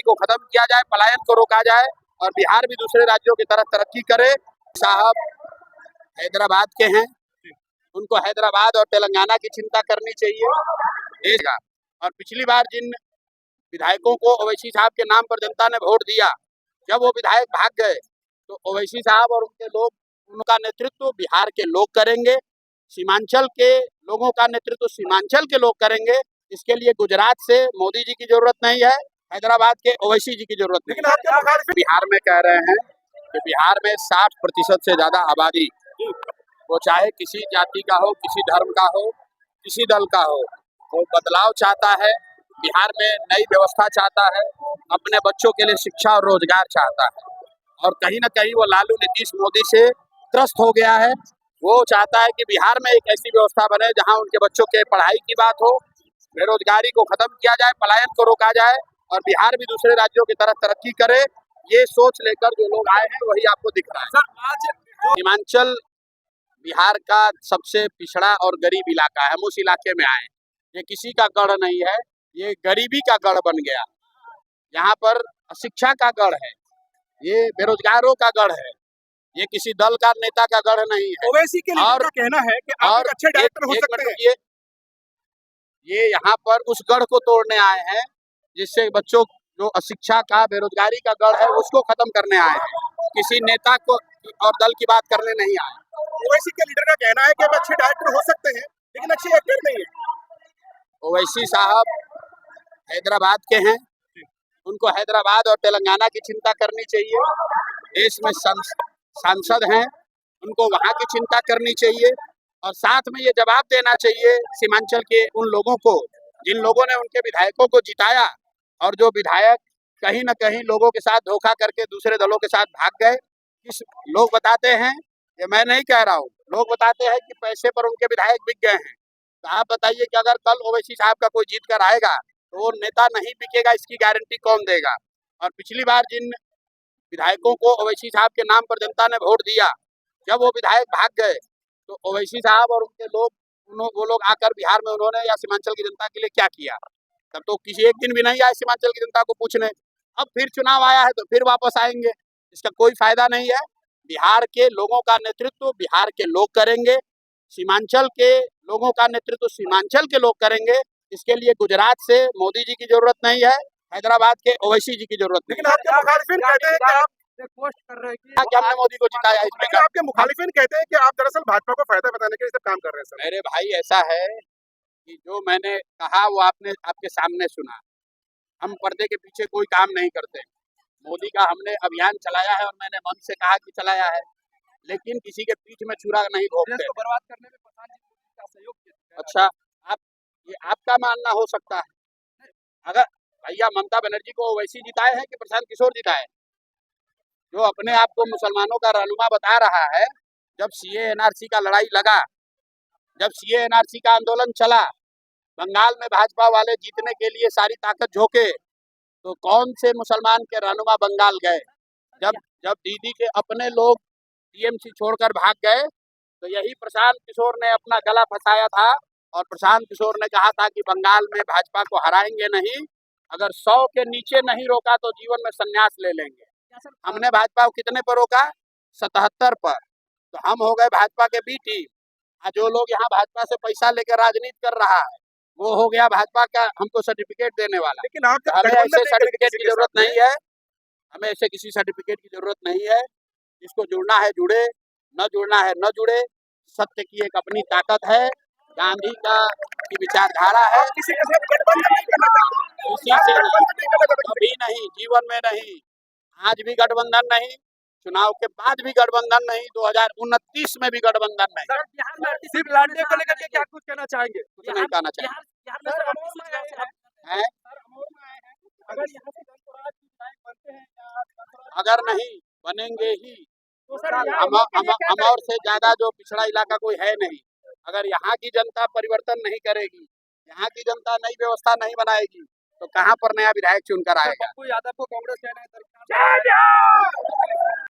को खत्म किया जाए, पलायन को रोका जाए और बिहार भी दूसरे राज्यों की तरफ तरक्की करे। साहब हैदराबाद के हैं, उनको हैदराबाद और तेलंगाना की चिंता करनी चाहिए। और पिछली बार जिन विधायकों को ओवैसी साहब के नाम पर जनता ने वोट दिया, जब वो विधायक भाग गए तो ओवैसी साहब और उनके लोग, उनका नेतृत्व बिहार के लोग करेंगे, सीमांचल के लोगों का नेतृत्व सीमांचल के लोग करेंगे। इसके लिए गुजरात से मोदी जी की जरूरत नहीं है, हैदराबाद के ओवैसी जी की जरूरत नहीं है। बिहार में कह रहे हैं कि बिहार में 60% से ज्यादा आबादी, वो चाहे किसी जाति का हो, किसी धर्म का हो, किसी दल का हो, वो बदलाव चाहता है, बिहार में नई व्यवस्था चाहता है, अपने बच्चों के लिए शिक्षा और रोजगार चाहता है। और कहीं ना कहीं वो लालू नीतीश मोदी से त्रस्त हो गया है। वो चाहता है कि बिहार में एक ऐसी व्यवस्था बने जहां उनके बच्चों के पढ़ाई की बात हो, बेरोजगारी को खत्म किया जाए, पलायन को रोका जाए और बिहार भी दूसरे राज्यों की तरफ तरक्की करे। ये सोच लेकर जो लोग आए हैं वही आपको दिख रहा है। आज सीमांचल बिहार का सबसे पिछड़ा और गरीब इलाका है, हम उस इलाके में आए। ये किसी का गढ़ नहीं है, ये गरीबी का गढ़ बन गया। यहाँ पर शिक्षा का गढ़ है, ये बेरोजगारों का गढ़ है, ये किसी दल का नेता का गढ़ नहीं है। ओवैसी के लिए और कहना है कि आप एक अच्छे डायरेक्टर हो सकते हैं। ये यहाँ पर उस गढ़ को तोड़ने आए हैं, जिससे बच्चों जो अशिक्षा का, बेरोजगारी का गढ़ है, उसको खत्म करने आए हैं। किसी नेता को और दल की बात करने नहीं आए। ओवैसी के लीडर का कहना है कि आप अच्छे डायरेक्टर हो सकते हैं लेकिन अच्छे एक्टर नहीं है। ओवैसी साहब हैदराबाद के हैं, उनको हैदराबाद और तेलंगाना की चिंता करनी चाहिए। देश में सांसद हैं, उनको वहाँ की चिंता करनी चाहिए और साथ में ये जवाब देना चाहिए सीमांचल के उन लोगों को जिन लोगों ने उनके विधायकों को जिताया और जो विधायक कहीं न कहीं लोगों के साथ धोखा करके दूसरे दलों के साथ भाग गए। लोग बताते हैं, ये मैं नहीं कह रहा हूँ, लोग बताते हैं कि पैसे पर उनके विधायक बिक गए हैं। तो आप बताइए कि अगर कल ओवैसी साहब का कोई जीत कर आएगा तो वो नेता नहीं बिकेगा, इसकी गारंटी कौन देगा? और पिछली बार जिन विधायकों को ओवैसी साहब के नाम पर जनता ने वोट दिया, जब वो विधायक भाग गए तो ओवैसी साहब और उनके लोग, वो लोग आकर बिहार में उन्होंने या सीमांचल की जनता के लिए क्या किया? तब तो किसी एक दिन भी नहीं आए सीमांचल की जनता को पूछने। अब फिर चुनाव आया है तो फिर वापस आएंगे, इसका कोई फायदा नहीं है। बिहार के लोगों का नेतृत्व बिहार के लोग करेंगे, सीमांचल के लोगों का नेतृत्व सीमांचल के लोग करेंगे। इसके लिए गुजरात से मोदी जी की जरूरत नहीं है, हैदराबाद के ओवैसी जी की जरूरत नहीं है। आपके मुखालिफिन कहते हैं कि आप पोस्ट कर रहे हैं कि हमने मोदी को जिताया, इसमें आपके मुखालिफिन कहते हैं कि आप दरअसल भाजपा को फायदा बताने के लिए सब काम कर रहे हैं। मेरे भाई ऐसा है कि जो मैंने कहा वो आपने आपके सामने सुना। हम पर्दे के पीछे कोई काम नहीं करते। मोदी का हमने अभियान चलाया है और मैंने मन से कहा कि चलाया है, लेकिन किसी के पीठ में छुरा नहीं घोंपते। बर्बाद करने में प्रधान जी का सहयोग किया। अच्छा, आप ये आपका मानना हो सकता है। अगर भैया ममता बनर्जी को ओवैसी जिताए हैं कि प्रशांत किशोर जिताए, जो अपने आप को मुसलमानों का रहनुमा बता रहा है। जब सीए एनआरसी का लड़ाई लगा, जब सीए एनआरसी का आंदोलन चला, बंगाल में भाजपा वाले जीतने के लिए सारी ताकत झोंके, तो कौन से मुसलमान के रहनुमा बंगाल गए? जब दीदी के अपने लोग टीएमसी छोड़कर भाग गए तो यही प्रशांत किशोर ने अपना गला फंसाया था और प्रशांत किशोर ने कहा था कि बंगाल में भाजपा को हराएंगे नहीं, अगर 100 के नीचे नहीं रोका तो जीवन में संन्यास ले लेंगे। हमने भाजपा को कितने पर रोका? 77 पर। तो हम हो गए भाजपा के बी टीम। जो लोग यहाँ भाजपा से पैसा लेकर राजनीति कर रहा है वो हो गया भाजपा का हमको सर्टिफिकेट देने वाला। लेकिन हमें ऐसे सर्टिफिकेट की जरूरत नहीं है, हमें ऐसे किसी सर्टिफिकेट की जरूरत नहीं है। जिसको जुड़ना है जुड़े, न जुड़ना है न जुड़े। सत्य की एक अपनी ताकत है, गांधी की विचारधारा है। किसी के साथ गठबंधन नहीं करना चाहते, किसी से कभी नहीं, जीवन में नहीं, आज भी गठबंधन नहीं, चुनाव के बाद भी गठबंधन नहीं, 2029 में भी गठबंधन नहीं। सिर्फ लड़ने को लेकर क्या कुछ कहना चाहेंगे? कुछ नहीं कहना चाहिए। अगर नहीं बनेंगे ही, अमौर से ज्यादा जो पिछड़ा इलाका कोई है नहीं। अगर यहाँ की जनता परिवर्तन नहीं करेगी, यहाँ की जनता नई व्यवस्था नहीं बनाएगी तो कहाँ पर नया विधायक चुनकर आएगा? यादव को कांग्रेस कहना है।